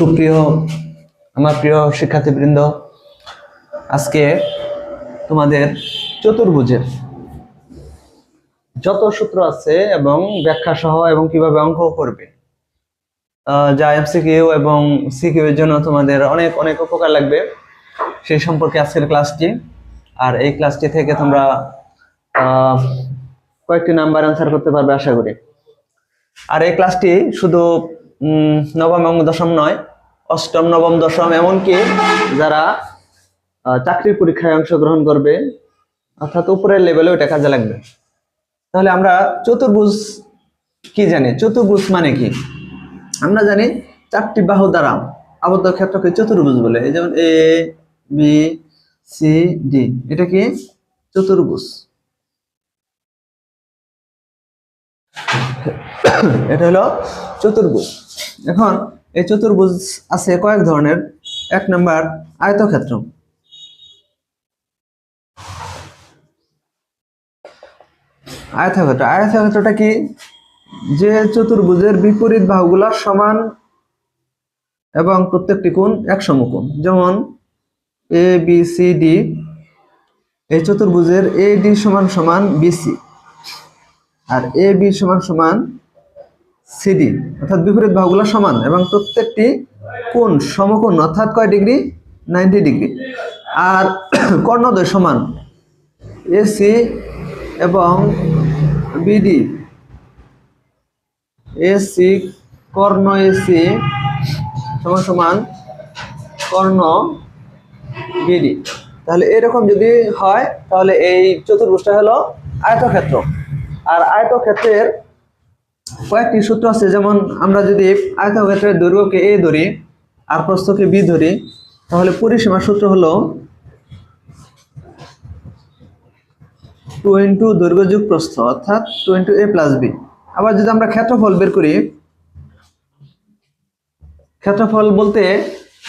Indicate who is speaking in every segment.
Speaker 1: সুপ্রিয় আমার প্রিয় শিক্ষার্থীবৃন্দ, আজকে তোমাদের চতুর্ভুজের যত সূত্র আছে এবং ব্যাখ্যা সহ এবং কিভাবে অঙ্ক করবে, যা এমসিকিউ এবং সিকিউ এর জন্য তোমাদের অনেক অনেক উপকার লাগবে, সেই সম্পর্কে আজকের ক্লাসটি। আর এই ক্লাসটি থেকে তোমরা কয়েকটি নাম্বার অ্যান্সার করতে পারবে আশা করি। আর এই ক্লাসটি শুধু নবম এবং দশম নয়, অষ্টম, নবম, দশম, এমনকি যারা চাকরির পরীক্ষায় অংশগ্রহণ করবে, অর্থাৎ উপরের লেভেলেও এটা কাজে লাগবে। তাহলে আমরা চতুর্ভুজ কি জানি? চতুর্ভুজ মানে কি? আমরা জানি চারটি বাহু দ্বারা আবদ্ধ ক্ষেত্রকে চতুর্ভুজ বলে। এই যেমন এ, বি, সি, ডি, এটা কি চতুর্ভুজ। এটা হলো চতুর্ভুজ। এখন এই চতুর্ভুজ আছে কয়েক ধরনের। এক নাম্বার আয়তক্ষেত্র। আয়তক্ষেত্রটা কি? যে চতুর্ভুজের বিপরীত বাহুগুলো সমান এবং প্রত্যেকটি কোণ এক সমকোণ। যেমন এ, বি, সি, ডি, এই চতুর্ভুজের এ ডি সমান সমান বিসি, আর এ বি সমান সমান সিডি, অর্থাৎ বিপরীত বাহুগুলো সমান এবং প্রত্যেকটি কোণ সমকোণ, অর্থাৎ কয় ডিগ্রি? 90 ডিগ্রি। আর কর্ণদ্বয় সমান, এসি এবং বিডি, এসি কর্ণ এসি সমান সমান কর্ণ বিডি। তাহলে এরকম যদি হয় তাহলে এই চতুর্ভুজটা হলো আয়তক্ষেত্র। আর আয়তক্ষেত্রের কয়েকটি সূত্র আছে। যেমন আমরা যদি আয়তক্ষেত্রের দৈর্ঘ্যকে এ ধরি আর প্রস্থকে বি ধরি, তাহলে পরিসীমার সূত্র হলো 2 ইন্টু দৈর্ঘ্য যোগ প্রস্থ, অর্থাৎ 2 ইন্টু এ প্লাস বি। আবার যদি আমরা ক্ষেত্রফল বের করি, ক্ষেত্রফল বলতে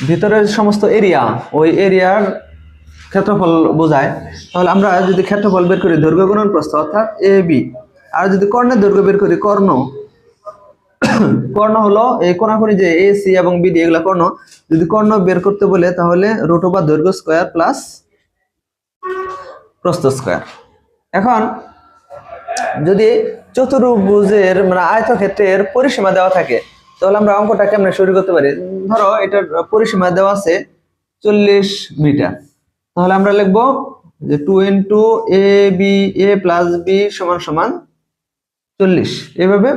Speaker 1: ভিতরের সমস্ত এরিয়া, ওই এরিয়ার ক্ষেত্রফল বোঝায়। তাহলে আমরা যদি ক্ষেত্রফল বের করি দৈর্ঘ্য গুণন প্রস্থ, অর্থাৎ এ বি। আর যদি কর্ণের দৈর্ঘ্য বের করি, কর্ণ হলো এই কোণাকুণি যে এ সি এবং বিডি, এগুলা কর্ণ। যদি কর্ণ বের করতে বলে তাহলে রুট ওভার দৈর্ঘ্য স্কয়ার প্লাস প্রস্থ স্কয়ার। এখন যদি চতুর্ভুজের মানে আয়তক্ষেত্রের পরিসীমা দেওয়া থাকে, তাহলে আমরা অঙ্কটা কেমনে শুরু করতে পারি? ধরো এটার পরিসীমা দেওয়া আছে 40 মিটার। তাহলে আমরা লিখবো যে 2 into A B A plus B সমান সমান 40। এভাবে